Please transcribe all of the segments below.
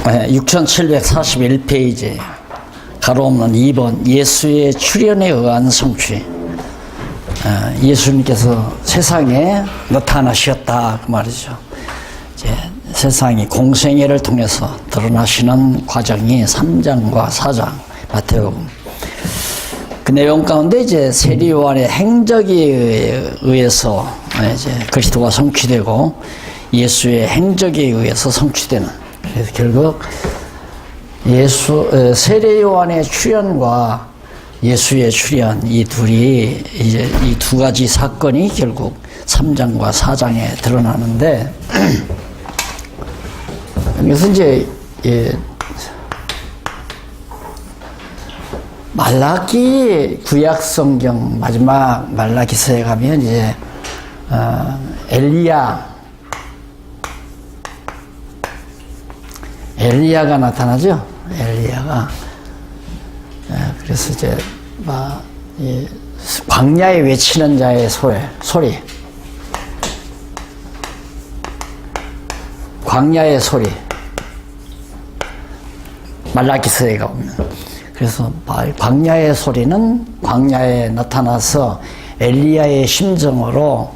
6741페이지 가로 없는 2번 예수의 출현에 의한 성취. 예수님께서 세상에 나타나셨다 그 말이죠. 이제 세상이 공생애를 통해서 드러나시는 과정이 3장과 4장 마태복음. 그 내용 가운데 이제 세리 요한의 행적에 의해서 이제 그리스도가 성취되고 예수의 행적에 의해서 성취되는. 그래서 결국 세례 요한의 출현과 예수의 출현 이 둘이 이제 이 두 가지 사건이 결국 3장과 4장에 드러나는데 여기서 이제 말라기 구약 성경 마지막 말라기서에 가면 이제 엘리야가 나타나죠. 엘리야가 그래서 이제 광야에 외치는 자의 소리, 광야의 소리, 말라기서에 가보면 그래서 광야의 소리는 광야에 나타나서 엘리야의 심정으로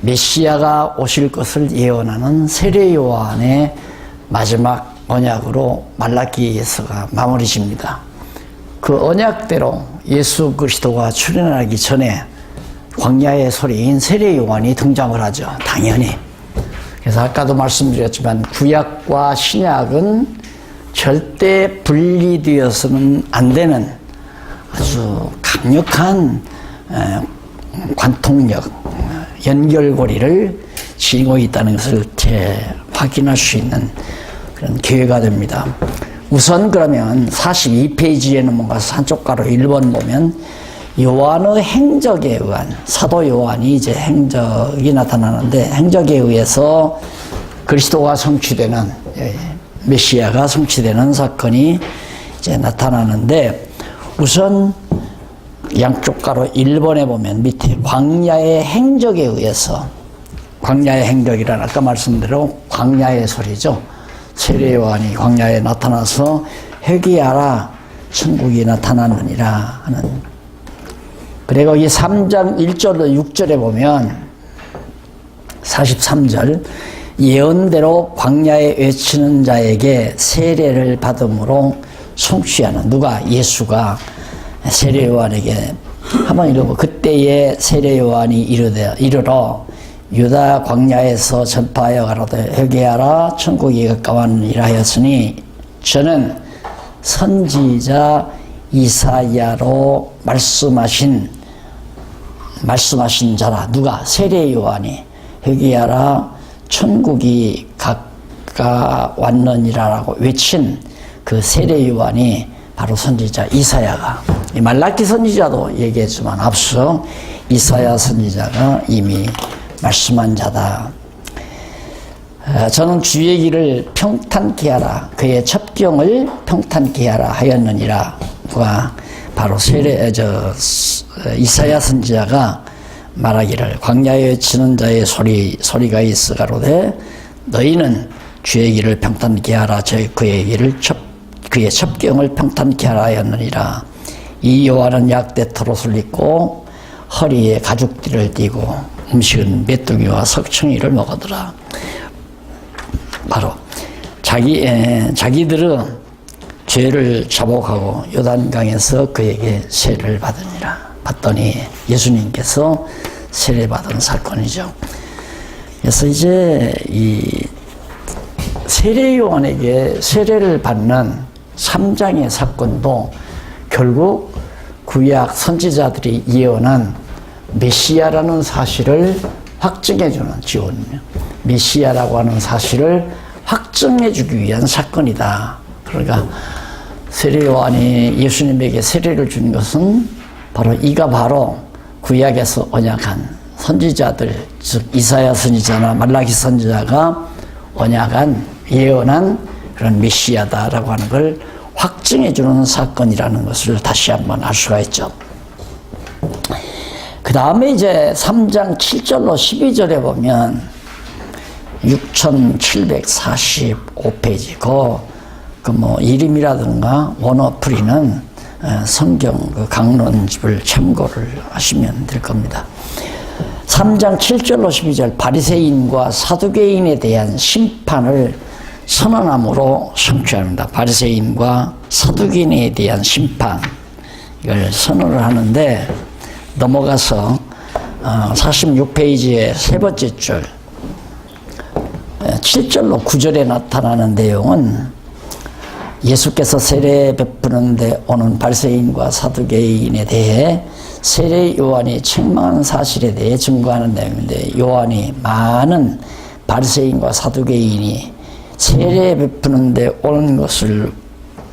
메시아가 오실 것을 예언하는 세례 요한의 마지막 언약으로 말라기서가 마무리 집니다. 그 언약대로 예수 그리스도가 출현하기 전에 광야의 소리인 세례 요한이 등장을 하죠. 당연히. 그래서 아까도 말씀드렸지만 구약과 신약은 절대 분리되어서는 안 되는 아주 강력한 관통력, 연결고리를 지니고 있다는 것을 확인할 수 있는 그런 기회가 됩니다. 우선 그러면 42페이지에는 뭔가 한쪽 가로 1번 보면 요한의 행적에 의한 사도 요한이 이제 행적이 나타나는데 행적에 의해서 그리스도가 성취되는 메시아가 성취되는 사건이 이제 나타나는데 우선 양쪽 가로 1번에 보면 밑에 광야의 행적에 의해서 광야의 행적이란 아까 말씀대로 광야의 소리죠. 세례 요한이 광야에 나타나서 회개하라 천국이 나타나느니라 하는. 그리고 이 3장 1절로 6절에 보면 43절 예언대로 광야에 외치는 자에게 세례를 받음으로 성취하는 누가 예수가 세례 요한에게 한번 읽어보. 그때에 세례 요한이 이르러 유다 광야에서 전파하여 가로되 회개하라 천국이 가까웠느니라 하였으니 저는 선지자 이사야로 말씀하신 자라. 누가? 세례 요한이 회개하라 천국이 가까웠느니라라고 외친 그 세례 요한이 바로 선지자 이사야가, 말라기 선지자도 얘기했지만 앞서 이사야 선지자가 이미 말씀한 자다. 저는 주의 길을 평탄케 하라 그의 첩경을 평탄케 하라 하였느니라. 바로 이사야 선지자가 말하기를 광야에 외치는 자의 소리가 있어 가로되 너희는 주의 길을 평탄케 하라 그의 첩경을 평탄케 하라 하였느니라. 이 요한은 약대 털옷을 입고 허리에 가죽띠를 띠고 음식은 메뚜기와 석청이를 먹으더라. 바로 자기들은 죄를 자복하고 요단강에서 그에게 세례를 받더니 예수님께서 세례받은 사건이죠. 그래서 이제 이 세례 요한에게 세례를 받는 3장의 사건도 결국 구약 선지자들이 예언한 메시아라는 사실을 확증해주는 지원이며 메시아라고 하는 사실을 확증해주기 위한 사건이다. 그러니까 세례 요한이 예수님에게 세례를 준 것은 바로 구약에서 언약한 선지자들, 즉 이사야 선지자나 말라기 선지자가 언약한 예언한 그런 메시아다라고 하는 걸 확증해주는 사건이라는 것을 다시 한번 알 수가 있죠. 그 다음에 이제 3장 7절로 12절에 보면 6745페이지 그 그 뭐 이름이라든가 원어프리는 성경 그 강론집을 참고를 하시면 될 겁니다. 3장 7절로 12절 바리새인과 사두개인에 대한 심판을 선언함으로 성취합니다. 바리새인과 사두개인에 대한 심판 이걸 선언을 하는데 넘어가서 46페이지의 세 번째 줄 7절로 9절에 나타나는 내용은 예수께서 세례 베푸는데 오는 바리새인과 사두개인에 대해 세례 요한이 책망하는 사실에 대해 증거하는 내용인데 요한이 많은 바리새인과 사두개인이 세례 베푸는데 오는 것을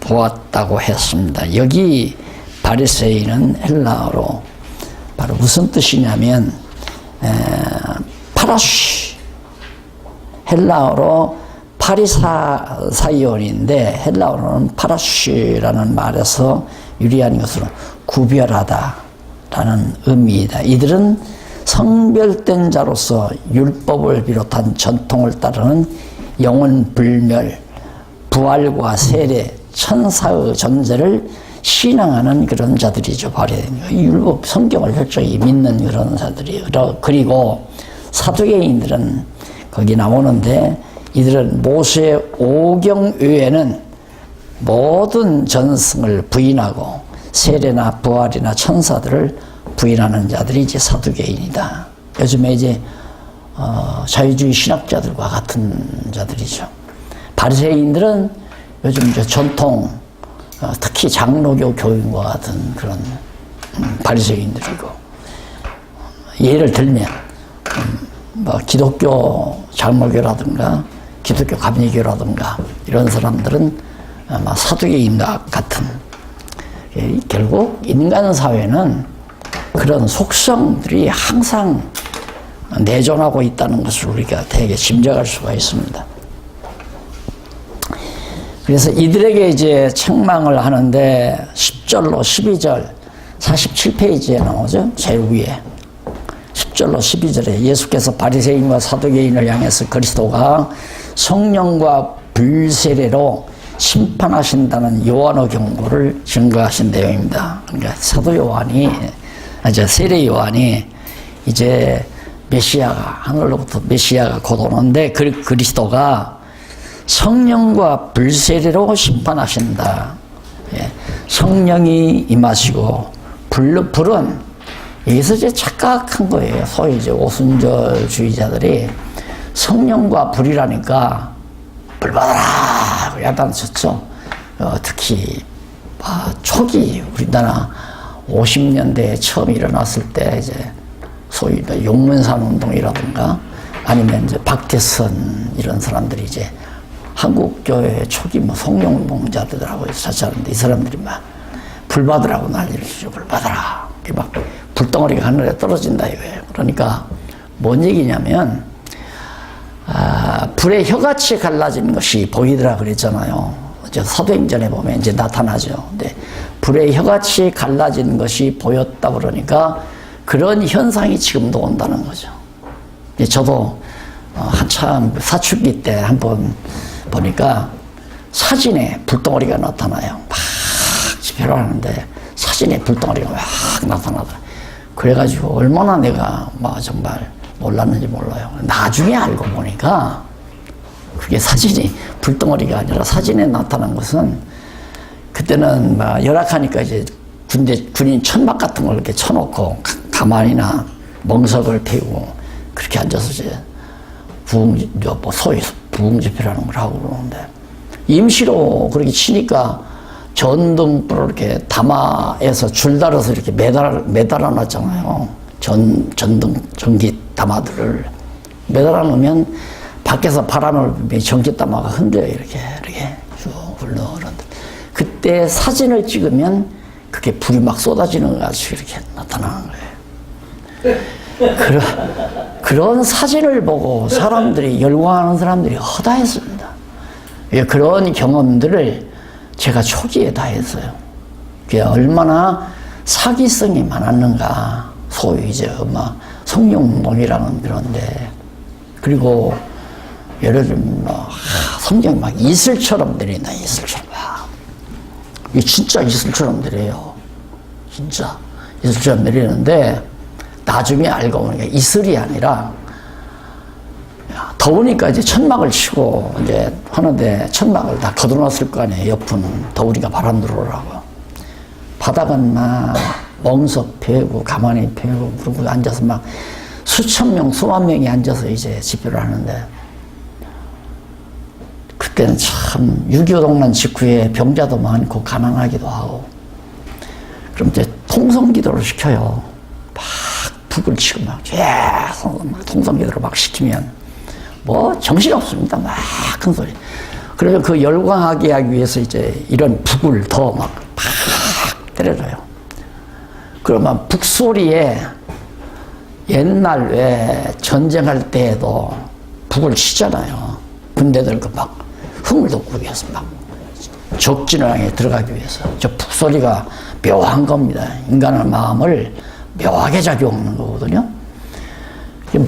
보았다고 했습니다. 여기 바리새인은 헬라어로 바로 무슨 뜻이냐면 파라시 헬라어로 파리사이온인데 헬라어로는 파라시라는 말에서 유리한 것으로 구별하다라는 의미이다. 이들은 성별된 자로서 율법을 비롯한 전통을 따르는 영혼 불멸, 부활과 세례, 천사의 존재를 신앙하는 그런 자들이죠. 율법, 성경을 철저히 믿는 그런 자들이에요. 그리고 사두개인들은 거기 나오는데 이들은 모세의 오경 외에는 모든 전승을 부인하고 세례나 부활이나 천사들을 부인하는 자들이 이제 사두개인이다. 요즘에 이제 자유주의 신학자들과 같은 자들이죠. 바리새인들은 요즘 이제 전통 특히 장로교 교인과 같은 그런 바리새인들이고 예를 들면 뭐 기독교 장로교라든가 기독교 감리교라든가 이런 사람들은 아마 사두개인과 같은 결국 인간 사회는 그런 속성들이 항상 내존하고 있다는 것을 우리가 되게 짐작할 수가 있습니다. 그래서 이들에게 이제 책망을 하는데 10절로 12절 47페이지에 나오죠. 제일 위에 10절로 12절에 예수께서 바리새인과 사두개인을 향해서 그리스도가 성령과 불세례로 심판하신다는 요한의 경고를 증거하신 내용입니다. 그러니까 사도 요한이 세례 요한이 이제 메시아가 하늘로부터 메시아가 곧 오는데 그리스도가 성령과 불세례로 심판하신다. 성령이 임하시고 불은 여기서 이제 착각한 거예요. 소위 이제 오순절주의자들이 성령과 불이라니까 불 받아라 야단쳤죠. 특히 초기 우리나라 50년대에 처음 일어났을 때 이제 소위 용문산 운동이라든가 아니면 이제 박태선 이런 사람들이 이제 한국교회 초기 성령 운동자들하고 자처하는데 이 사람들이 막 불 받으라고 난리를 치죠. 불 받아라. 막 불덩어리가 하늘에 떨어진다 이거예요. 그러니까 뭔 얘기냐면 불의 혀같이 갈라진 것이 보이더라 그랬잖아요. 사도행전에 보면 이제 나타나죠. 근데 불의 혀같이 갈라진 것이 보였다 그러니까 그런 현상이 지금도 온다는 거죠. 저도 한참 사춘기 때 한번 보니까 사진에 불덩어리가 나타나요. 막 집회를 하는데 사진에 불덩어리가 막 나타나더라. 그래가지고 얼마나 내가 정말 몰랐는지 몰라요. 나중에 알고 보니까 그게 사진이 불덩어리가 아니라 사진에 나타난 것은 그때는 열악하니까 이제 군인 천막 같은 걸 이렇게 쳐놓고 가만히나 멍석을 피우고 그렇게 앉아서 이제 소위 부흥 집회라는 걸 하고 그러는데 임시로 그렇게 치니까 전등불을 이렇게 담화에서 줄 달아서 이렇게 매달아 놨잖아요. 전기 담화들을 매달아 놓으면 밖에서 바람을 불면 전기 담화가 흔들려요. 이렇게 쭉 흘러오는데 그때 사진을 찍으면 그게 불이 막 쏟아지는 것 같이 이렇게 나타나는 거예요. 그런 사진을 보고 사람들이 열광하는 사람들이 허다했습니다. 그런 경험들을 제가 초기에 다 했어요. 그게 얼마나 사기성이 많았는가. 소위 이제 성령운동이라는 그런데 그리고 예를 들면 성경이 막 이슬처럼 내린다, 이슬처럼. 이게 진짜 이슬처럼 내려요. 진짜 이슬처럼 내리는데, 나중에 알고 보니까 이슬이 아니라, 더우니까 이제 천막을 치고 이제 하는데, 천막을 다 걷어놨을 거 아니에요. 옆은 더우니까 바람 들어오라고. 바닥은 막 멍석 패고 가만히 패고 그러고 앉아서 막 수천 명, 수만 명이 앉아서 이제 집회를 하는데, 그때는 참 6.25 동란 직후에 병자도 많고 가난하기도 하고, 그럼 이제 통성기도를 시켜요. 막 북을 치고 막 계속 막 통성기도를 막 시키면 뭐 정신없습니다. 막 큰 소리. 그래서 그 열광하게 하기 위해서 이제 이런 북을 더 막 때려줘요. 그러면 북소리에 옛날 왜 전쟁할 때에도 북을 치잖아요. 군대들 그 막 흥을 돋구기 위해서 막 적진을 향해 들어가기 위해서. 저 북소리가 묘한 겁니다. 인간의 마음을 묘하게 작용하는 거거든요.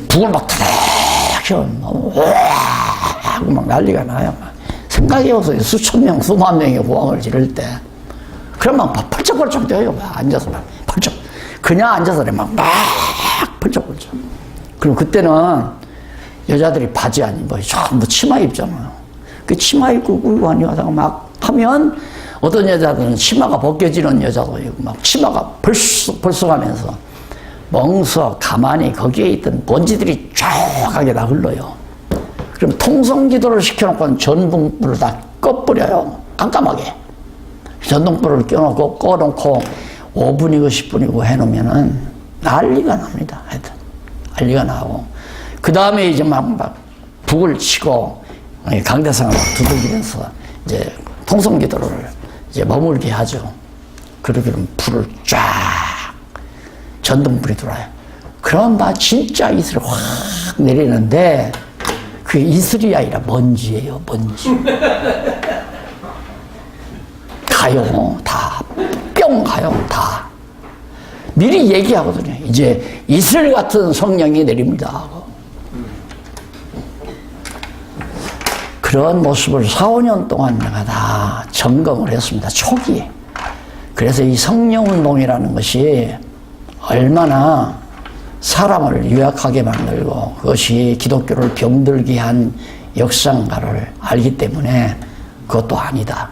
북을 막 타닥 하고 막 난리가 나요. 생각해보세요. 수천 명, 수만 명의 호황을 지를 때. 그러면 막 펄쩍펄쩍 뛰어요. 앉아서 막 펄쩍. 그냥 앉아서 막 펄쩍펄쩍. 그럼 그때는 여자들이 바지 안 입어요. 전부 치마 입잖아요. 그 치마 입고 꿀고 하다가 막 하면 어떤 여자들은 치마가 벗겨지는 여자도 있고 막 치마가 벌썩하면서 멍석 가만히 거기에 있던 먼지들이 쫙하게 다 흘러요. 그럼 통성기도를 시켜놓고 전등불을 다 꺼버려요. 깜깜하게. 전등불을 꺼놓고 5분이고 10분이고 해놓으면은 난리가 납니다. 하여튼 난리가 나고, 그 다음에 이제 막 북을 치고 강대상을 막 두들기면서 이제 통성기도를 이제 머물게 하죠. 그러면 불을 쫙 전등불이 들어와요. 그럼 막 진짜 이슬이 확 내리는데, 그 이슬이 아니라 먼지예요. 먼지. 가요. 다 뿅 가요. 다 미리 얘기하거든요. 이제 이슬 같은 성령이 내립니다 하고. 그런 모습을 4, 5년 동안 내가 다 점검을 했습니다. 초기에. 그래서 이 성령운동이라는 것이 얼마나 사람을 유약하게 만들고 그것이 기독교를 병들게 한 역사인가를 알기 때문에 그것도 아니다.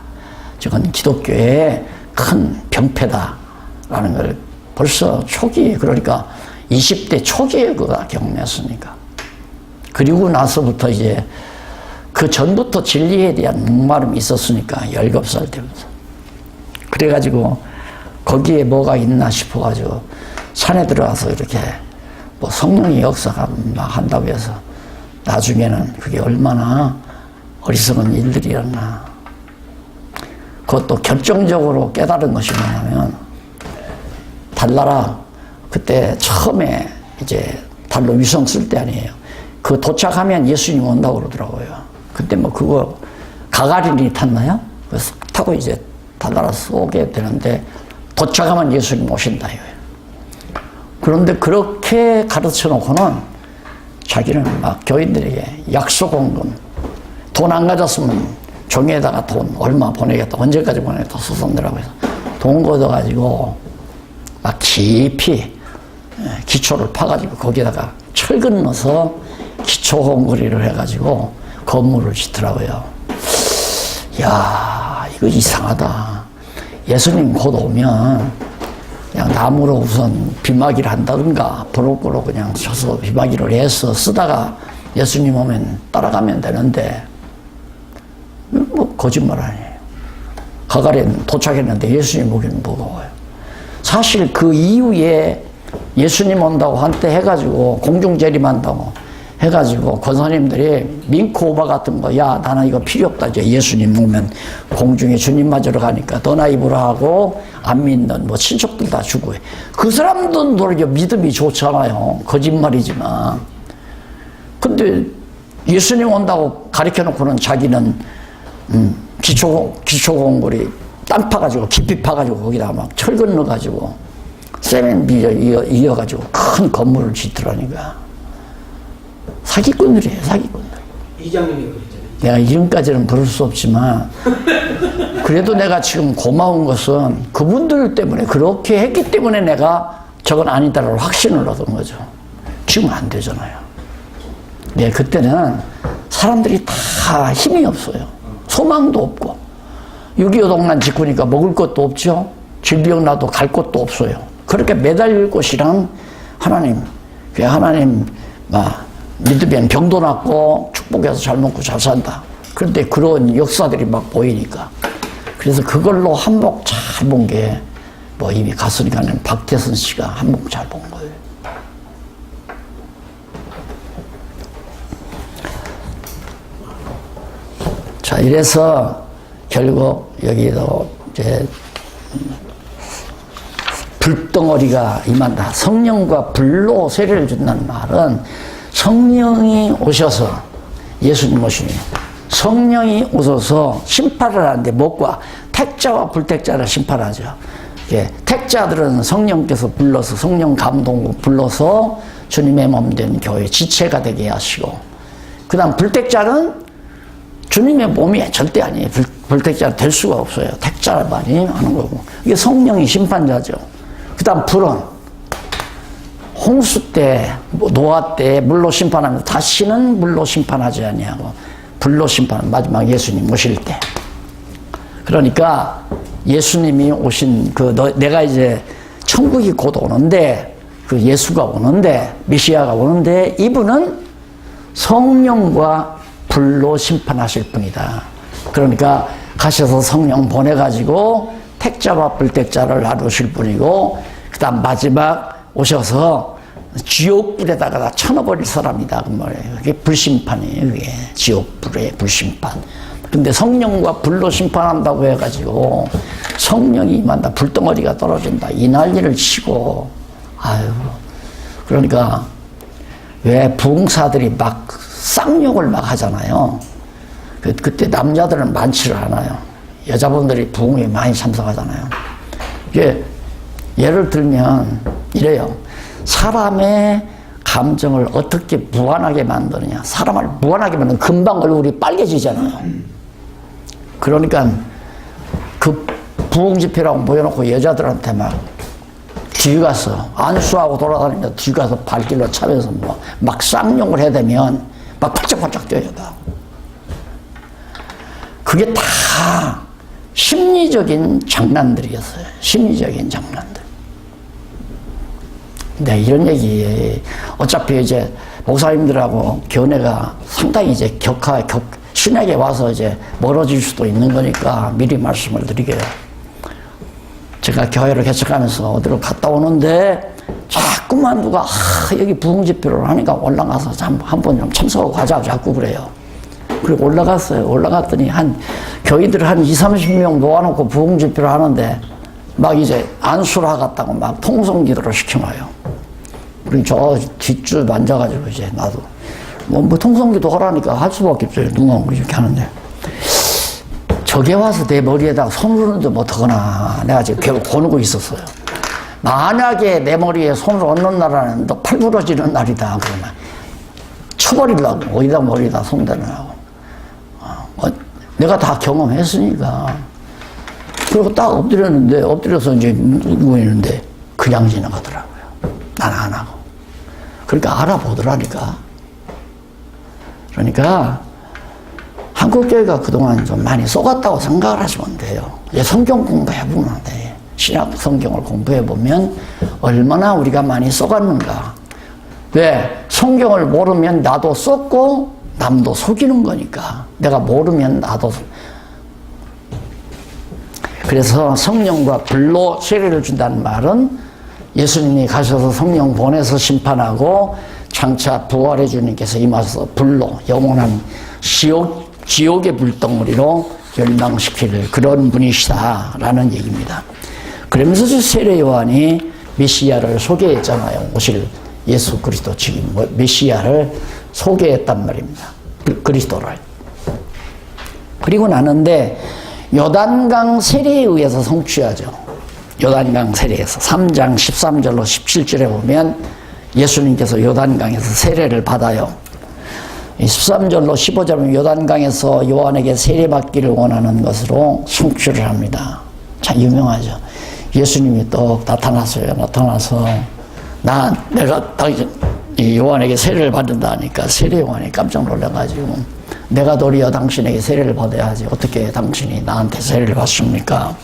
저건 기독교의 큰 병폐다라는 걸 벌써 초기에, 그러니까 20대 초기에 그가 경험했으니까. 그리고 나서부터 이제 그 전부터 진리에 대한 목마름이 있었으니까 17살 때부터. 그래가지고 거기에 뭐가 있나 싶어가지고 산에 들어가서 이렇게 뭐 성령의 역사가 막 한다고 해서 나중에는 그게 얼마나 어리석은 일들이었나. 그것도 결정적으로 깨달은 것이 뭐냐면, 달나라 그때 처음에 이제 달로 위성 쓸 때 아니에요. 그 도착하면 예수님 온다고 그러더라고요. 그때 뭐 그거 가가린이 탔나요? 그래서 타고 이제 달나라 쏘게 되는데 도착하면 예수님 오신다 이거예요. 그런데 그렇게 가르쳐 놓고는 자기는 막 교인들에게 약속원금, 돈 안 가졌으면 종이에다가 돈 얼마 보내겠다, 언제까지 보내겠다 수선들라고 해서 돈 걷어가지고 막 깊이 기초를 파가지고 거기에다가 철근 넣어서 기초 홈그리를 해가지고 건물을 짓더라고요. 야, 이거 이상하다. 예수님 곧 오면 그냥 나무로 우선 빗막이를 한다든가 브로커로 그냥 쳐서 빗막이를 해서 쓰다가 예수님 오면 따라가면 되는데, 뭐 거짓말 아니에요. 가가린 도착했는데 예수님 오기는 무거워요. 사실 그 이후에 예수님 온다고 한때 해가지고 공중재림한다고 해가지고 권사님들이 밍크오바 같은 거, 야 나는 이거 필요 없다, 이제 예수님 오면 공중에 주님 맞으러 가니까 너나 입으라 하고, 안 믿는 뭐 친척들 다 주고 해. 그 사람들도 믿음이 좋잖아요. 거짓말이지만. 근데 예수님 온다고 가르쳐 놓고는 자기는 기초공고리 땅 파가지고 깊이 파가지고 거기다가 막 철근 넣어가지고 세멘 이어가지고 큰 건물을 짓더라니까. 사기꾼들이에요, 사기꾼들. 이장님이 그랬잖아요. 내가 이름까지는 부를 수 없지만 그래도 내가 지금 고마운 것은 그분들 때문에 그렇게 했기 때문에 내가 저건 아니다라고 확신을 얻은 거죠. 지금 안 되잖아요. 네, 그때는 사람들이 다 힘이 없어요. 소망도 없고 6.25 동란 직후니까 먹을 것도 없죠. 질병 나도 갈 곳도 없어요. 그렇게 매달릴 곳이란 하나님, 하나님 믿으면 병도 낫고 축복해서 잘 먹고 잘 산다. 그런데 그런 역사들이 막 보이니까 그래서 그걸로 한몫 잘 본 게 이미 갔으니까 박태선 씨가 한몫 잘 본 거예요. 자, 이래서 결국 여기도 이제 불덩어리가 임한다. 성령과 불로 세례를 준다는 말은 성령이 오셔서 예수님 오시니 성령이 오셔서 심판을 하는데 뭐과 택자와 불택자를 심판하죠. 예, 택자들은 성령께서 불러서 성령 감동으로 불러서 주님의 몸된 교회 지체가 되게 하시고 그 다음 불택자는 주님의 몸이 절대 아니에요. 불택자 될 수가 없어요. 택자만이 하는 거고 이게 성령이 심판자죠. 그 다음 불은 홍수 때 노아 때 물로 심판하면서 다시는 물로 심판하지 아니하고 불로 심판은 마지막 예수님 오실 때. 그러니까 예수님이 오신 내가 이제 천국이 곧 오는데 그 예수가 오는데 메시아가 오는데 이분은 성령과 불로 심판하실 분이다. 그러니까 가셔서 성령 보내가지고 택자와 불택자를 나누실 분이고 그 다음 마지막 오셔서 지옥불에다가 다 쳐넣어버릴 사람이다. 그 말이에요. 그게 불심판이에요. 그게 지옥불의 불심판. 근데 성령과 불로 심판한다고 해가지고 성령이 임한다. 불덩어리가 떨어진다. 이 난리를 치고 아유 그러니까 왜 부흥사들이 막 쌍욕을 막 하잖아요. 그때 남자들은 많지를 않아요. 여자분들이 부흥에 많이 참석하잖아요. 이게 예를 들면 이래요. 사람의 감정을 어떻게 무한하게 만드느냐. 사람을 무한하게 만들면 금방 얼굴이 빨개지잖아요. 그러니까 그 부흥 집회라고 모여놓고 여자들한테 막 뒤에 가서 안수하고 돌아다니면서 뒤에 가서 발길로 차면서 막 쌍욕을 해대면 막 팔짝팔짝 뛰어요. 그게 다 심리적인 장난들이었어요. 심리적인 장난들. 네, 이런 얘기. 어차피 이제 목사님들하고 교내가 상당히 이제 신약에 와서 이제 멀어질 수도 있는 거니까 미리 말씀을 드리게요. 제가 교회를 개척하면서 어디로 갔다 오는데 자꾸만 누가 여기 부흥집회를 하니까 올라가서 한번 좀 참석하고 가자고 자꾸 그래요. 그리고 올라갔어요. 올라갔더니 교인들 한 20-30명 놓아놓고 부흥집회를 하는데 막 이제 안수를 하겠다고 막 통성기도를 시켜놔요. 그리고 저 뒷줄 앉아가지고 이제 나도 뭐 통성기도 하라니까 할 수밖에 없어요. 누가 이렇게 하는데 저게 와서 내 머리에다가 손을 얹는데 못하거나 내가 지금 계속 고누고 있었어요. 만약에 내 머리에 손을 얹는 날은 너 팔 부러지는 날이다 그러면 쳐버리려고 어디다 머리에다 손대느라고 내가 다 경험했으니까 그리고 딱 엎드렸는데 엎드려서 이제 누워 있는데 그냥 지나가더라고요. 난 안 하고. 그러니까 알아보더라니까. 그러니까 한국교회가 그동안 좀 많이 쏘갔다고 생각을 하시면 돼요. 이제 성경 공부해보면 돼. 신약 성경을 공부해보면 얼마나 우리가 많이 쏘갔는가. 왜? 성경을 모르면 나도 쏘고 남도 속이는 거니까. 내가 모르면 나도. 그래서 성령과 불로 세례를 준다는 말은 예수님이 가셔서 성령 보내서 심판하고 장차 부활의 주님께서 임하셔서 불로 영원한 지옥의 불덩어리로 멸망시킬 그런 분이시다라는 얘기입니다. 그러면서 세례 요한이 메시아를 소개했잖아요. 오실 예수 그리스도 지금 메시아를 소개했단 말입니다. 그리스도를. 그리고 나는데 요단강 세례에 의해서 성취하죠. 요단강 세례에서 3장 13절로 17절에 보면 예수님께서 요단강에서 세례를 받아요. 이 13절로 15절은 요단강에서 요한에게 세례받기를 원하는 것으로 송출을 합니다. 참 유명하죠. 예수님이 또 나타났어요. 나타나서 내가 당신 요한에게 세례를 받는다 하니까 세례 요한이 깜짝 놀라가지고 내가 도리어 당신에게 세례를 받아야 하지 어떻게 당신이 나한테 세례를 받습니까?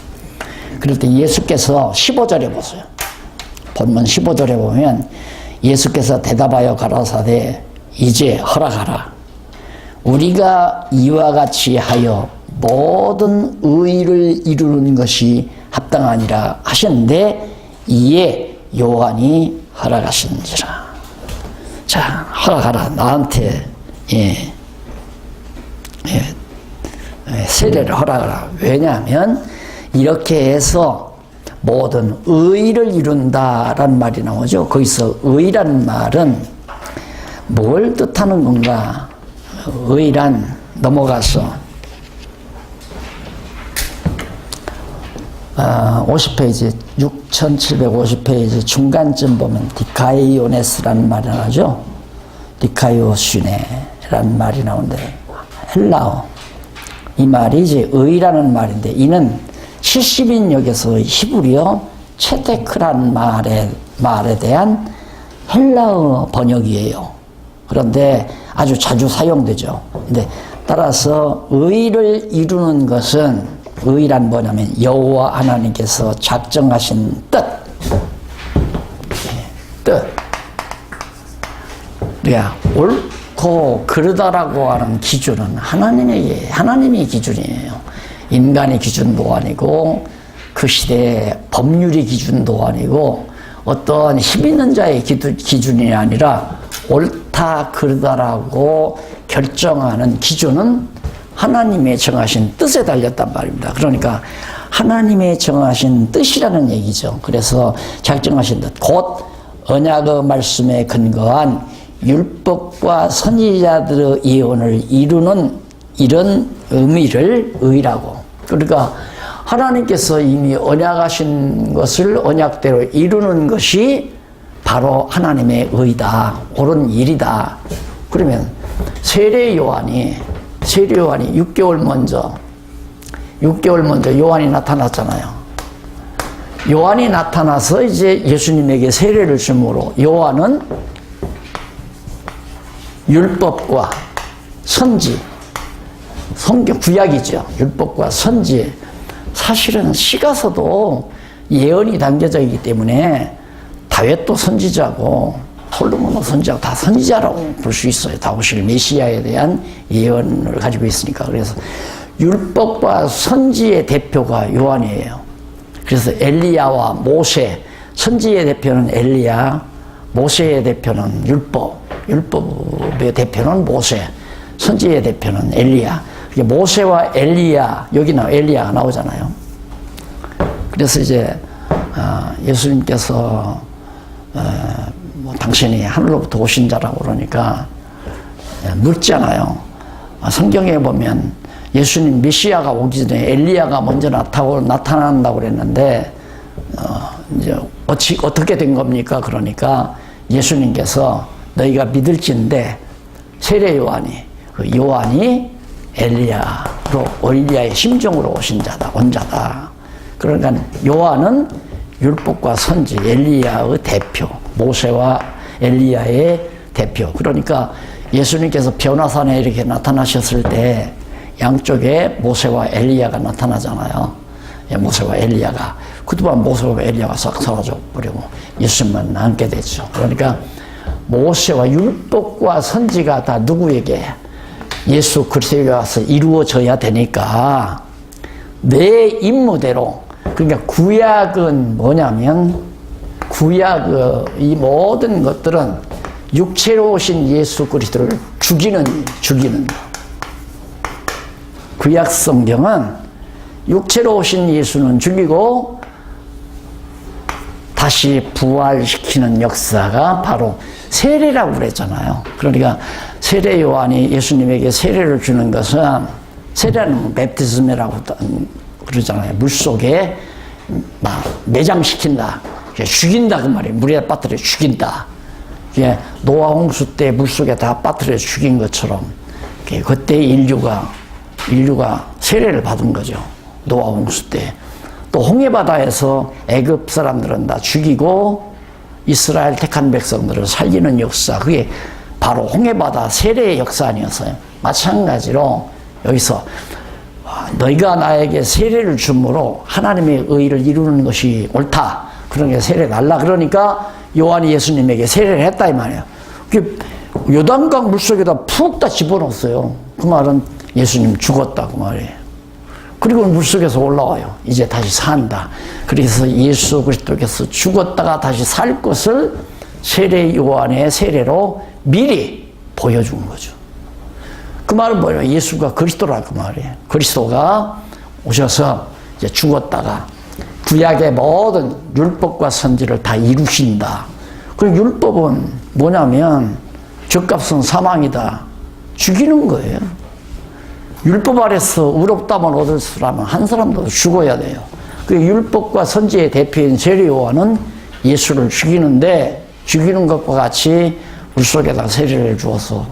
그럴 때 예수께서 15절에 보세요. 본문 15절에 보면 예수께서 대답하여 가라사대 이제 허락하라. 우리가 이와 같이 하여 모든 의를 이루는 것이 합당하니라 하셨는데 이에 요한이 허락하신지라. 자, 허락하라. 나한테 세례를 허락하라. 왜냐하면 이렇게 해서 모든 의를 이룬다라는 말이 나오죠. 거기서 의란 말은 뭘 뜻하는 건가? 의란 넘어가서 50페이지 6750페이지 중간쯤 보면 디카이오네스라는 말이 나오죠. 디카이오슈네라는 말이 나오는데 헬라어 이 말이 이제 의라는 말인데 이는 70인역에서 히브리어 체테크라는 말에 대한 헬라어 번역이에요. 그런데 아주 자주 사용되죠. 근데 따라서 의를 이루는 것은 의란 뭐냐면 여호와 하나님께서 작정하신 뜻. 옳고 그르다라고 하는 기준은 하나님의 기준이에요. 인간의 기준도 아니고 그 시대의 법률의 기준도 아니고 어떤 힘 있는 자의 기준이 아니라 옳다 그르다라고 결정하는 기준은 하나님의 정하신 뜻에 달렸단 말입니다. 그러니까 하나님의 정하신 뜻이라는 얘기죠. 그래서 작정하신 뜻, 곧 언약의 말씀에 근거한 율법과 선지자들의 예언을 이루는 이런 의미를 의라고. 그러니까 하나님께서 이미 언약하신 것을 언약대로 이루는 것이 바로 하나님의 의다, 옳은 일이다. 그러면 세례 요한이 6개월 먼저 요한이 나타났잖아요. 요한이 나타나서 이제 예수님에게 세례를 주므로 요한은 율법과 선지, 성경 구약이죠. 율법과 선지. 사실은 시가서도 예언이 담겨져 있기 때문에 다윗도 선지자고 솔로몬도 선지자고 다 선지자라고 볼 수 있어요. 다윗이 메시아에 대한 예언을 가지고 있으니까. 그래서 율법과 선지의 대표가 요한이에요. 그래서 엘리야와 모세, 선지의 대표는 엘리야, 모세의 대표는 율법의 대표는 모세, 선지의 대표는 엘리야. 모세와 엘리야, 여기 엘리야가 나오잖아요. 그래서 이제 예수님께서 당신이 하늘로부터 오신 자라고 그러니까 묻잖아요. 성경에 보면 예수님 메시아가 오기 전에 엘리야가 먼저 나타난다고 그랬는데 이제 어떻게 된 겁니까? 그러니까 예수님께서 너희가 믿을진데 세례 요한이 엘리야의 심정으로 오신 자다, 온 자다. 그러니까 요한은 율법과 선지, 엘리야의 대표, 모세와 엘리야의 대표. 그러니까 예수님께서 변화산에 이렇게 나타나셨을 때 양쪽에 모세와 엘리야가 나타나잖아요. 모세와 엘리야가. 그동안 모세와 엘리야가 싹 사라져 버리고 예수님만 남게 되죠. 그러니까 모세와 율법과 선지가 다 누구에게? 예수 그리스도에 와서 이루어져야 되니까 내 임무대로. 그러니까 구약은 뭐냐면 이 모든 것들은 육체로 오신 예수 그리스도를 죽이는 구약 성경은 육체로 오신 예수는 죽이고 다시 부활시키는 역사가 바로 세례라고 그랬잖아요. 그러니까 세례 요한이 예수님에게 세례를 주는 것은, 세례는 베프티즘이라고 그러잖아요. 물속에 막 매장시킨다, 죽인다 그 말이에요. 물에 빠뜨려 죽인다. 이게 노아 홍수 때 물속에 다 빠뜨려 죽인 것처럼 그때 인류가 세례를 받은 거죠. 노아 홍수 때. 또 홍해바다에서 애굽 사람들은 다 죽이고 이스라엘 택한 백성들을 살리는 역사, 그게 바로 홍해바다 세례의 역사 아니었어요. 마찬가지로 여기서 너희가 나에게 세례를 줌으로 하나님의 의를 이루는 것이 옳다. 그런 게 세례 달라. 그러니까 요한이 예수님에게 세례를 했다 이 말이에요. 요단강 물속에다 푹 다 집어넣었어요. 그 말은 예수님 죽었다 그 말이에요. 그리고 물속에서 올라와요. 이제 다시 산다. 그래서 예수 그리스도께서 죽었다가 다시 살 것을 세례 요한의 세례로 미리 보여준 거죠. 그 말은 뭐예요? 예수가 그리스도라 그 말이에요. 그리스도가 오셔서 이제 죽었다가 구약의 모든 율법과 선지를 다 이루신다. 그 율법은 뭐냐면 죗값은 사망이다. 죽이는 거예요. 율법 아래서 의롭다만 얻을 수라면 한 사람도 죽어야 돼요. 그 율법과 선지의 대표인 세례 요한은 예수를 죽이는데 죽이는 것과 같이 물속에다가 세례를 주어서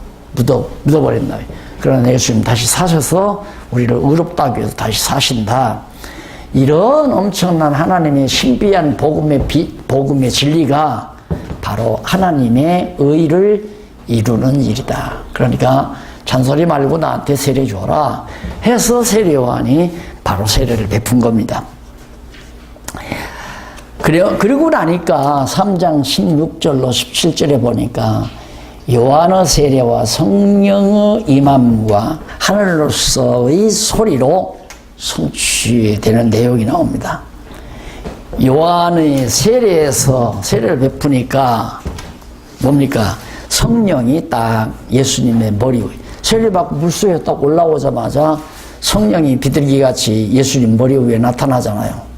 묻어버린다. 그러나 예수님 다시 사셔서 우리를 의롭다 하기 위해서 다시 사신다. 이런 엄청난 하나님의 신비한 복음의 진리가 바로 하나님의 의를 이루는 일이다. 그러니까 잔소리 말고 나한테 세례 줘라 해서 세례 요한이 바로 세례를 베푼 겁니다. 그리고 나니까 3장 16절로 17절에 보니까 요한의 세례와 성령의 임함과 하늘로서의 소리로 성취되는 내용이 나옵니다. 요한의 세례에서 세례를 베푸니까 뭡니까? 성령이 딱 예수님의 머리 위에 세례 받고 물속에 딱 올라오자마자 성령이 비둘기같이 예수님 머리 위에 나타나잖아요.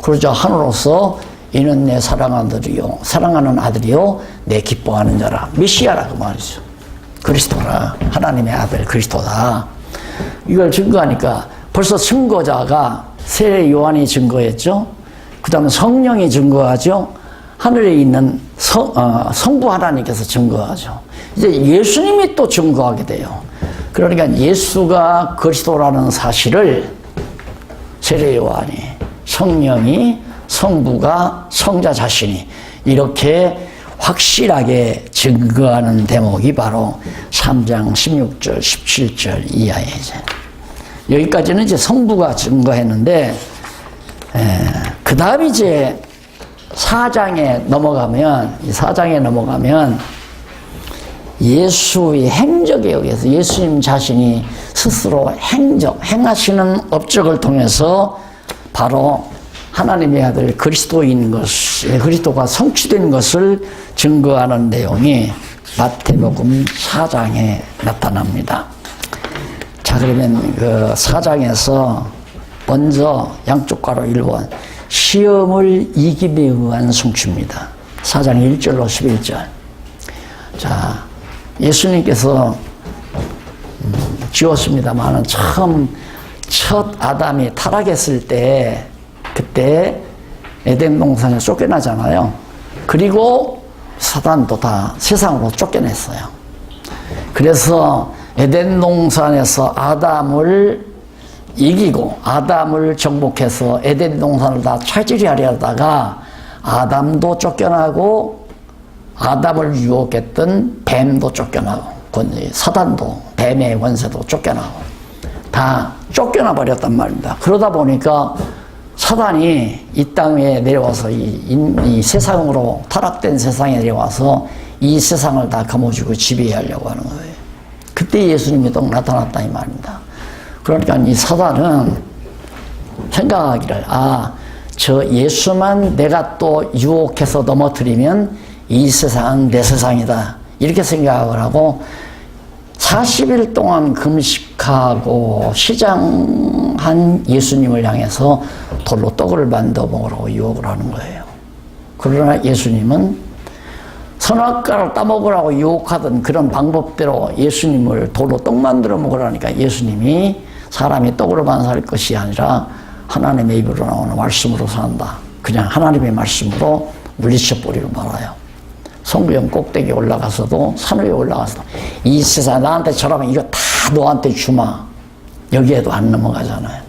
그러자 하늘로서 이는 내 사랑하는 아들이요 내 기뻐하는 자라. 메시아라 그 말이죠. 그리스도라. 하나님의 아들 그리스도다. 이걸 증거하니까 벌써 증거자가 세례 요한이 증거했죠. 그 다음에 성령이 증거하죠. 하늘에 있는 성부 하나님께서 증거하죠. 이제 예수님이 또 증거하게 돼요. 그러니까 예수가 그리스도라는 사실을 세례 요한이, 성령이, 성부가, 성자 자신이 이렇게 확실하게 증거하는 대목이 바로 3장 16절, 17절 이하에 이제 여기까지는 이제 성부가 증거했는데 그 다음 이제 4장에 넘어가면 예수의 행적에 의해서 예수님 자신이 스스로 행하시는 업적을 통해서 바로 하나님의 아들 그리스도가 성취된 것을 증거하는 내용이 마태복음 4장에 나타납니다. 자, 그러면 그 4장에서 먼저 양쪽 괄호 1번 시험을 이김에 의한 성취입니다. 4장 1절로 11절. 자, 예수님께서 지었습니다만 첫 아담이 타락했을 때 그때 에덴 동산에 쫓겨나잖아요. 그리고 사단도 다 세상으로 쫓겨냈어요. 그래서 에덴 동산에서 아담을 이기고 아담을 정복해서 에덴 동산을 다 차지하려 하다가 아담도 쫓겨나고 아담을 유혹했던 뱀도 쫓겨나고 사단도 뱀의 권세도 쫓겨나고 다 쫓겨나 버렸단 말입니다. 그러다 보니까 사단이 이 땅에 내려와서 이 세상으로 타락된 세상에 내려와서 이 세상을 다 거머쥐고 지배하려고 하는 거예요. 그때 예수님이 또 나타났다 이 말입니다. 그러니까 이 사단은 생각하기를 저 예수만 내가 또 유혹해서 넘어뜨리면 이 세상은 내 세상이다 이렇게 생각을 하고 40일 동안 금식하고 시장한 예수님을 향해서 돌로 떡을 만들어 먹으라고 유혹을 하는 거예요. 그러나 예수님은 선악과를 따먹으라고 유혹하던 그런 방법대로 예수님을 돌로 떡 만들어 먹으라니까 예수님이 사람이 떡으로만 살 것이 아니라 하나님의 입으로 나오는 말씀으로 산다. 그냥 하나님의 말씀으로 물리쳐버리고 말아요. 성부형 꼭대기에 올라가서도 산 위에 올라가서도 이 세상 나한테 저라면 이거 다 너한테 주마. 여기에도 안 넘어가잖아요.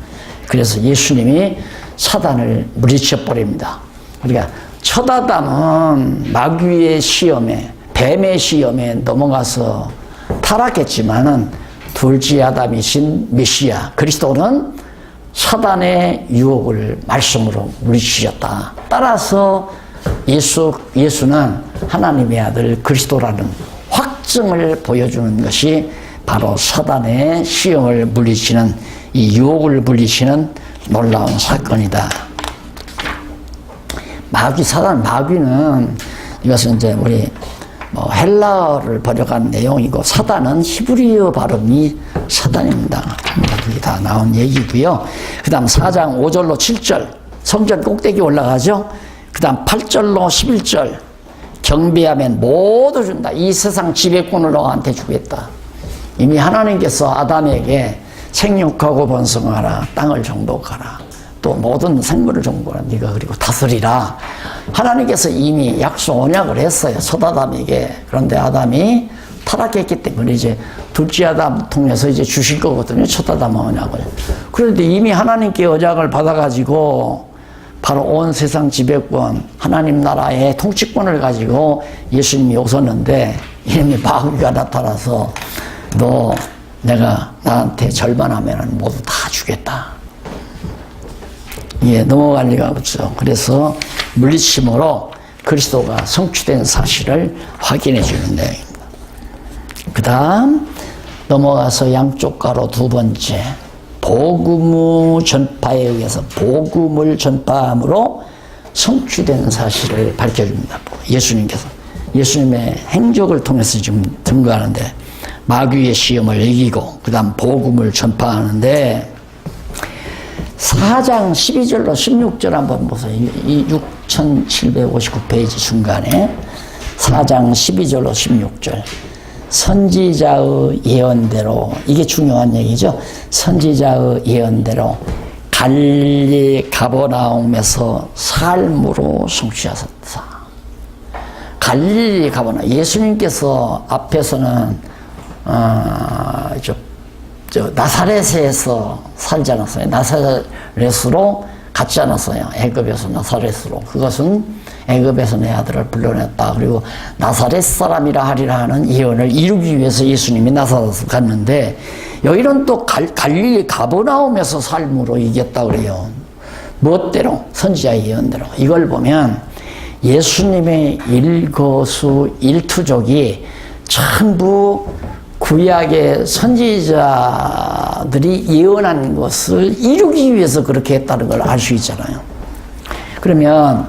그래서 예수님이 사단을 물리쳐 버립니다. 그러니까 첫 아담은 마귀의 시험에, 뱀의 시험에 넘어가서 타락했지만은 둘째 아담이신 메시아 그리스도는 사단의 유혹을 말씀으로 물리치셨다. 따라서 예수는 하나님의 아들 그리스도라는 확증을 보여주는 것이 바로 사단의 시험을 물리치는, 이 유혹을 물리치는 놀라운 사건이다. 마귀는 이것은 이제 우리 헬라어를 번역한 내용이고, 사단은 히브리어 발음이 사단입니다. 여기 다 나온 얘기고요. 그 다음 4장 5절로 7절 성전 꼭대기 올라가죠. 그 다음 8절로 11절 경배하면 모두 준다. 이 세상 지배권을 너한테 주겠다. 이미 하나님께서 아담에게 생육하고 번성하라, 땅을 정복하라, 또 모든 생물을 정복하라, 네가 그리고 다스리라. 하나님께서 이미 약속 언약을 했어요, 첫 아담에게. 그런데 아담이 타락했기 때문에 이제 둘째 아담 통해서 이제 주실 거거든요, 첫 아담 언약을. 그런데 이미 하나님께 언약을 받아가지고 바로 온 세상 지배권, 하나님 나라의 통치권을 가지고 예수님이 오셨는데, 이미 마귀가 나타나서 너 내가 나한테 절반하면 모두 다 주겠다. 예, 넘어갈 리가 없죠. 그래서 물리침으로 그리스도가 성취된 사실을 확인해 주는 내용입니다. 그 다음 넘어가서 양쪽 가로 두 번째, 복음의 전파에 의해서 복음을 전파함으로 성취된 사실을 밝혀줍니다. 예수님의 행적을 통해서 지금 증거하는데, 마귀의 시험을 이기고 그 다음 복음을 전파하는데, 4장 12절로 16절 한번 보세요. 이 6759페이지 중간에 4장 12절로 16절 선지자의 예언대로, 이게 중요한 얘기죠. 선지자의 예언대로 갈릴리 가버나움에서 삶으로 성취하셨다. 갈릴리 가버나움, 예수님께서 앞에서는 나사렛에서 살지 않았어요. 나사렛으로 갔지 않았어요. 애굽에서 나사렛으로. 그것은 애굽에서 내 아들을 불러냈다. 그리고 나사렛 사람이라 하리라 하는 예언을 이루기 위해서 예수님이 나사렛을 갔는데, 여기는 또 갈릴리 가버나움에서 삶으로 이겼다 그래요. 무엇대로? 선지자의 예언대로. 이걸 보면 예수님의 일거수일투족이 전부 구약의 선지자들이 예언한 것을 이루기 위해서 그렇게 했다는 걸 알 수 있잖아요. 그러면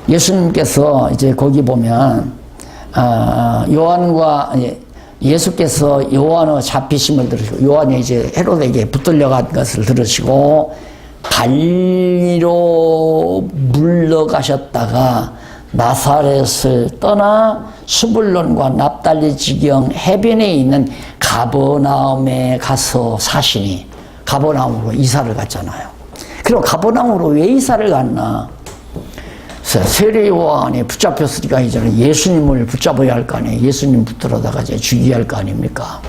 예수님께서 이제 거기 보면 예수께서 요한의 잡히심을 들으시고, 요한이 이제 헤롯에게 붙들려간 것을 들으시고 갈리로 물러가셨다가 나사렛을 떠나 수불론과 납달리 지경 해변에 있는 가버나움에 가서 사시니, 가버나움으로 이사를 갔잖아요. 그럼 가버나움으로 왜 이사를 갔나? 세례 요한이 붙잡혔으니까 이제는 예수님을 붙잡아야 할 거 아니에요. 예수님 붙들어다가 이제 죽여야 할 거 아닙니까?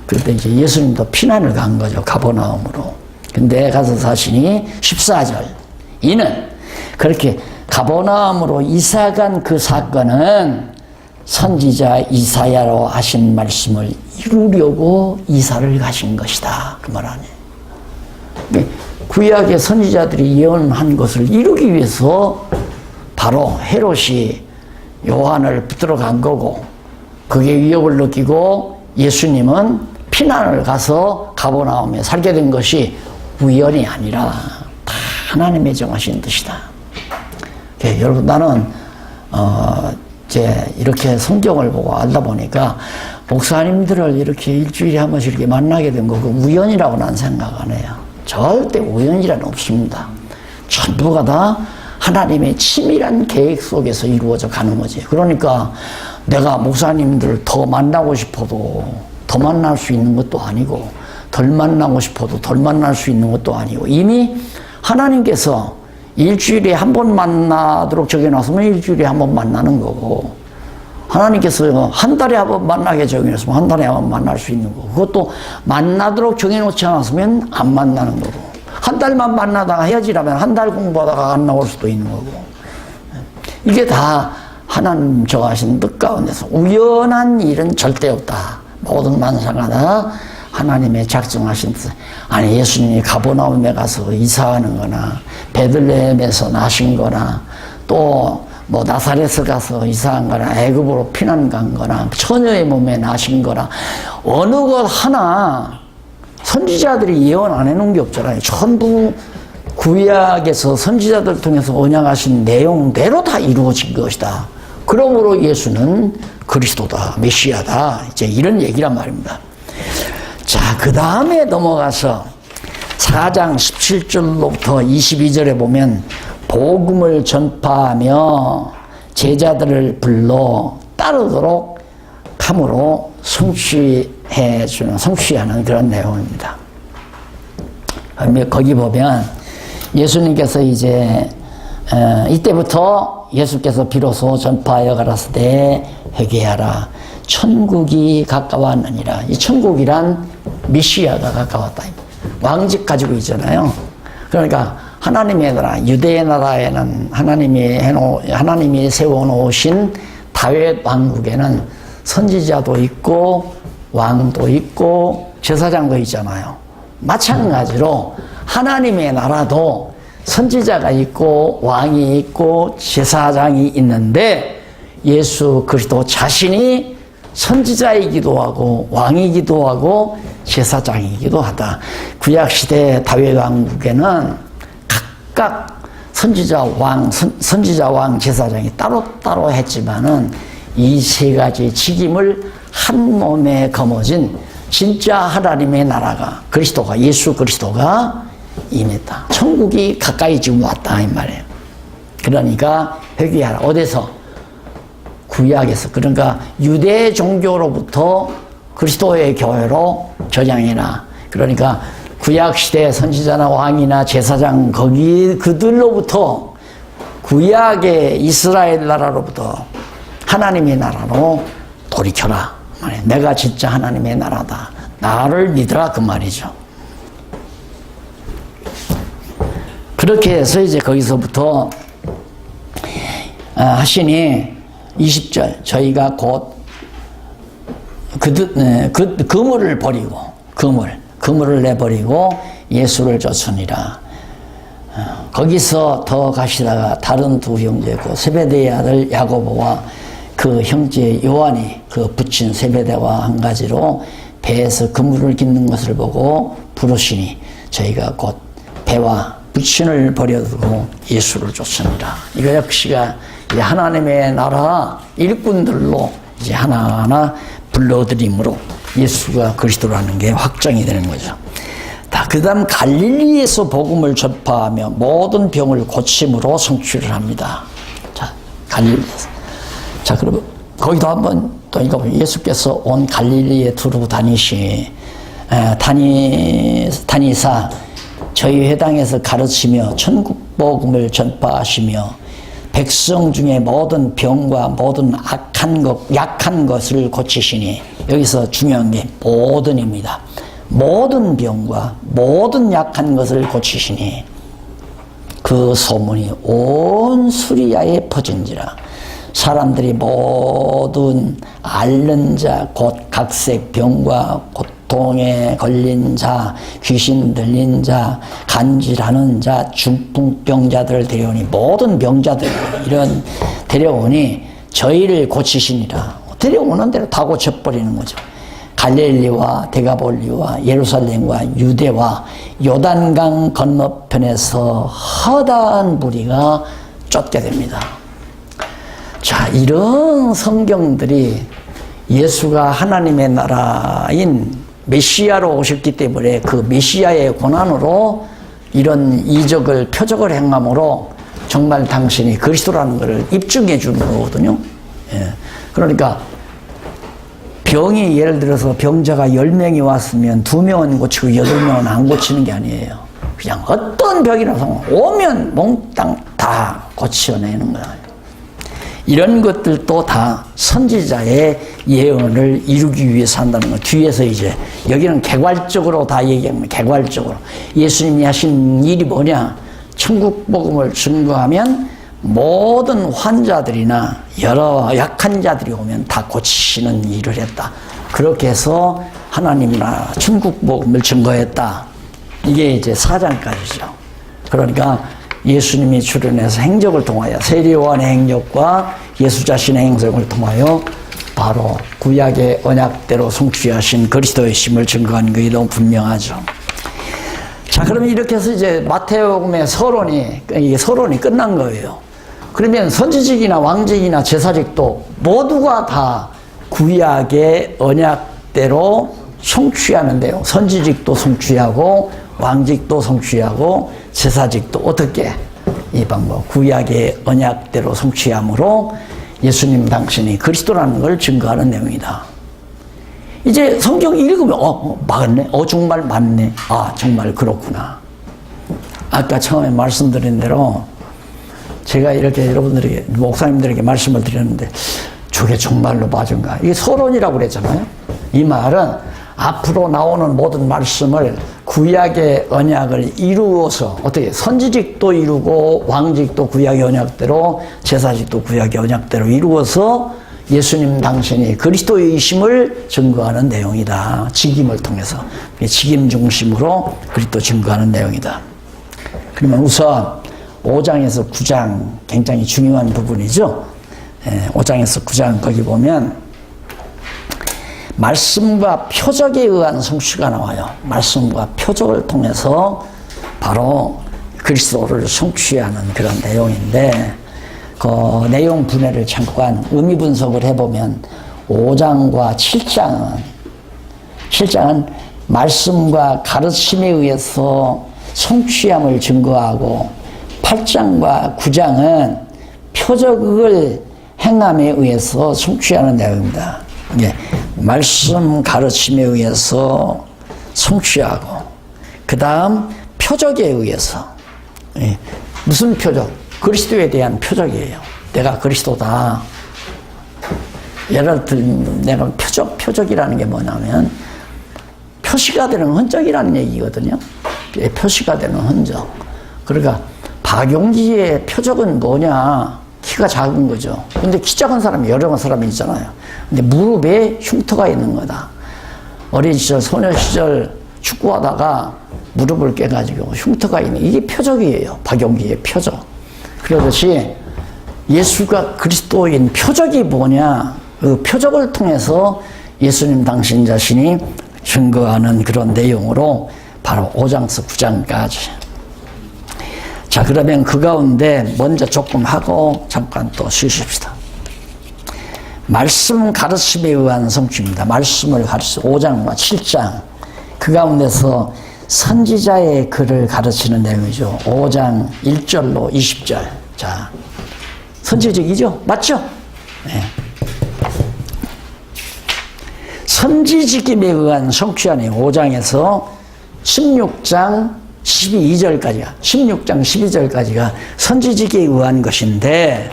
그때 이제 예수님도 피난을 간 거죠, 가버나움으로. 근데 가서 사시니 14절, 이는 그렇게 가버나움으로 이사간 그 사건은 선지자 이사야로 하신 말씀을 이루려고 이사를 가신 것이다, 그 말 아니에요. 구약의 선지자들이 예언한 것을 이루기 위해서 바로 헤롯이 요한을 붙들어 간 거고, 그게 위협을 느끼고 예수님은 피난을 가서 가버나움에 살게 된 것이 우연이 아니라 다 하나님의 정하신 뜻이다. 여러분, 나는 이제 이렇게 성경을 보고 알다 보니까 목사님들을 이렇게 일주일에 한 번씩 이렇게 만나게 된 거, 그 우연이라고 난 생각 안 해요. 절대 우연이란 없습니다. 전부가 다 하나님의 치밀한 계획 속에서 이루어져 가는 거지. 그러니까 내가 목사님들을 더 만나고 싶어도 더 만날 수 있는 것도 아니고, 덜 만나고 싶어도 덜 만날 수 있는 것도 아니고, 이미 하나님께서 일주일에 한 번 만나도록 정해놨으면 일주일에 한 번 만나는 거고, 하나님께서 한 달에 한 번 만나게 정해놨으면 한 달에 한 번 만날 수 있는 거고, 그것도 만나도록 정해놓지 않았으면 안 만나는 거고, 한 달만 만나다가 헤어지라면 한 달 공부하다가 안 나올 수도 있는 거고, 이게 다 하나님 정하신 뜻 가운데서 우연한 일은 절대 없다. 모든 만사가 다 하나님의 작정하신 뜻. 아니, 예수님이 가버나움에 가서 이사하는 거나, 베들레헴에서 나신 거나, 또 뭐 나사렛에 가서 이사한 거나, 애굽으로 피난 간 거나, 처녀의 몸에 나신 거나, 어느 것 하나 선지자들이 예언 안 해놓은 게 없잖아요. 전부 구약에서 선지자들 통해서 언약하신 내용대로 다 이루어진 것이다. 그러므로 예수는 그리스도다, 메시아다, 이제 이런 얘기란 말입니다. 자, 그 다음에 넘어가서 4장 17절로부터 22절에 보면 복음을 전파하며 제자들을 불러 따르도록 함으로 성취하는 그런 내용입니다. 거기 보면 예수님께서 이제 이때부터 예수께서 비로소 전파하여 가라사대 회개하라, 천국이 가까웠느니라. 이 천국이란 메시아가 가까웠다. 왕직 가지고 있잖아요. 그러니까 하나님의 나라, 유대의 나라에는 하나님이 세워놓으신 다윗 왕국에는 선지자도 있고 왕도 있고 제사장도 있잖아요. 마찬가지로 하나님의 나라도 선지자가 있고 왕이 있고 제사장이 있는데, 예수 그리스도 자신이 선지자이기도 하고 왕이기도 하고 제사장이기도 하다. 구약시대 다윗 왕국에는 각각 선지자 왕, 제사장이 따로따로 했지만은 이 세 가지 직임을 한 몸에 거머쥔 진짜 하나님의 나라가, 그리스도가, 예수 그리스도가 임했다. 천국이 가까이 지금 왔다 이 말이에요. 그러니까 회개하라. 어디서? 구약에서. 그러니까 유대 종교로부터 그리스도의 교회로 전향해라. 그러니까 구약시대 선지자나 왕이나 제사장 그들로부터, 구약의 이스라엘 나라로부터 하나님의 나라로 돌이켜라. 내가 진짜 하나님의 나라다. 나를 믿으라 그 말이죠. 그렇게 해서 이제 거기서부터 하시니 20절, 저희가 곧 그물을 버리고, 그물을 내버리고 예수를 쫓으니라. 거기서 더 가시다가 다른 두 형제고 세베대의 아들 야고보와 그 형제 요한이 그 붙인 세베대와 한 가지로 배에서 그물을 깃는 것을 보고 부르시니 저희가 곧 배와 부친을 버려두고 예수를 쫓으니라. 이거 역시가 이제 하나님의 나라 일꾼들로 이제 하나하나 불러들임으로 예수가 그리스도라는 게 확정이 되는 거죠. 그 다음 갈릴리에서 복음을 전파하며 모든 병을 고침으로 성취를 합니다. 자, 갈릴리에서. 자, 그러면 거기도 한번 또 이거 예수께서 온 갈릴리에 두루 다니사 저희 회당에서 가르치며 천국 복음을 전파하시며 백성 중에 모든 병과 모든 약한 것을 고치시니, 여기서 중요한 게 모든입니다. 모든 병과 모든 약한 것을 고치시니 그 소문이 온 수리아에 퍼진지라. 사람들이 모든 앓는 자, 곧 각색 병과 고통에 걸린 자, 귀신 들린 자, 간질하는 자, 중풍병자들을 데려오니, 모든 병자들 이런 데려오니 저희를 고치시니라. 데려오는 대로 다 고쳐버리는 거죠. 갈릴리와 데가볼리와 예루살렘과 유대와 요단강 건너편에서 허다한 무리가 쫓게 됩니다. 자, 이런 성경들이 예수가 하나님의 나라인 메시아로 오셨기 때문에 그 메시아의 고난으로 이런 이적을 표적을 행함으로 정말 당신이 그리스도라는 것을 입증해 주는 거거든요. 예. 그러니까 병이, 예를 들어서 병자가 10명이 왔으면 2명은 고치고 8명은 안 고치는 게 아니에요. 그냥 어떤 병이라서 오면 몽땅 다 고쳐내는 거예요. 이런 것들도 다 선지자의 예언을 이루기 위해서 한다는 거. 뒤에서 이제 여기는 개괄적으로 다 얘기합니다. 개괄적으로. 예수님이 하신 일이 뭐냐? 천국 복음을 증거하면 모든 환자들이나 여러 약한 자들이 오면 다 고치시는 일을 했다. 그렇게 해서 하나님 나라 천국 복음을 증거했다. 이게 이제 4장까지죠. 그러니까 예수님이 출현해서 행적을 통하여 세례요한의 행적과 예수 자신의 행적을 통하여 바로 구약의 언약대로 성취하신 그리스도의 심을 증거한 것이 너무 분명하죠. 자, 그러면 이렇게 해서 이제 마태복음의 서론이 끝난 거예요. 그러면 선지직이나 왕직이나 제사직도 모두가 다 구약의 언약대로 성취하는데요. 선지직도 성취하고 왕직도 성취하고 제사직도 어떻게? 이 방법 구약의 언약대로 성취함으로 예수님 당신이 그리스도라는 걸 증거하는 내용이다. 이제 성경 읽으면 맞네. 정말 맞네. 아, 정말 그렇구나. 아까 처음에 말씀드린 대로 제가 이렇게 여러분들에게 목사님들에게 말씀을 드렸는데 저게 정말로 맞은가? 이게 서론이라고 그랬잖아요. 이 말은 앞으로 나오는 모든 말씀을 구약의 언약을 이루어서 어떻게 선지직도 이루고 왕직도 구약의 언약대로 제사직도 구약의 언약대로 이루어서 예수님 당신이 그리스도이심을 증거하는 내용이다. 직임을 통해서 직임 중심으로 그리스도 증거하는 내용이다. 그러면 우선 5장에서 9장 굉장히 중요한 부분이죠. 5장에서 9장 거기 보면 말씀과 표적에 의한 성취가 나와요. 말씀과 표적을 통해서 바로 그리스도를 성취하는 그런 내용인데 그 내용 분해를 잠깐 의미 분석을 해보면 5장과 7장은 말씀과 가르침에 의해서 성취함을 증거하고 8장과 9장은 표적을 행함에 의해서 성취하는 내용입니다. 예, 말씀 가르침에 의해서 성취하고 그 다음 표적에 의해서 무슨 표적? 그리스도에 대한 표적이에요. 내가 그리스도다. 예를 들면 내가 표적이라는 게 뭐냐면 표시가 되는 흔적이라는 얘기거든요. 표시가 되는 흔적. 그러니까 박용기의 표적은 뭐냐? 키가 작은 거죠. 근데 키 작은 사람이 여러 사람이 있잖아요. 근데 무릎에 흉터가 있는 거다. 어린 시절, 소녀 시절 축구하다가 무릎을 깨가지고 흉터가 있는 이게 표적이에요. 박용기의 표적. 그러듯이 예수가 그리스도인 표적이 뭐냐? 그 표적을 통해서 예수님 당신 자신이 증거하는 그런 내용으로 바로 5장에서 9장까지. 자, 그러면 그 가운데 먼저 조금 하고 잠깐 또 쉬십시다. 말씀 가르침에 의한 성취입니다. 말씀을 가르쳐 5장과 7장 그 가운데서 선지자의 글을 가르치는 내용이죠. 5장 1절로 20절. 자, 선지직이죠? 맞죠? 네. 선지직임에 의한 성취하는 5장에서 16장 12절까지가 선지직에 의한 것인데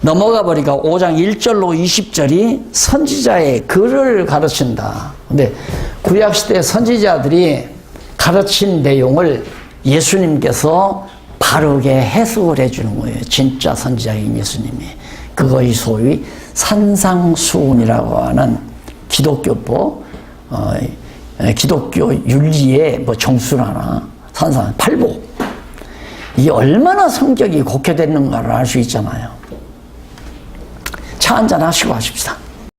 넘어가 보니까 5장 1절로 20절이 선지자의 글을 가르친다. 근데 구약시대 선지자들이 가르친 내용을 예수님께서 바르게 해석을 해주는 거예요. 진짜 선지자인 예수님이. 그것이 소위 산상수훈이라고 하는 기독교법, 기독교 윤리의 정수라나 산상, 팔복. 이게 얼마나 성격이 곡해됐는가를 알 수 있잖아요. 차 한잔 하시고 하십시다.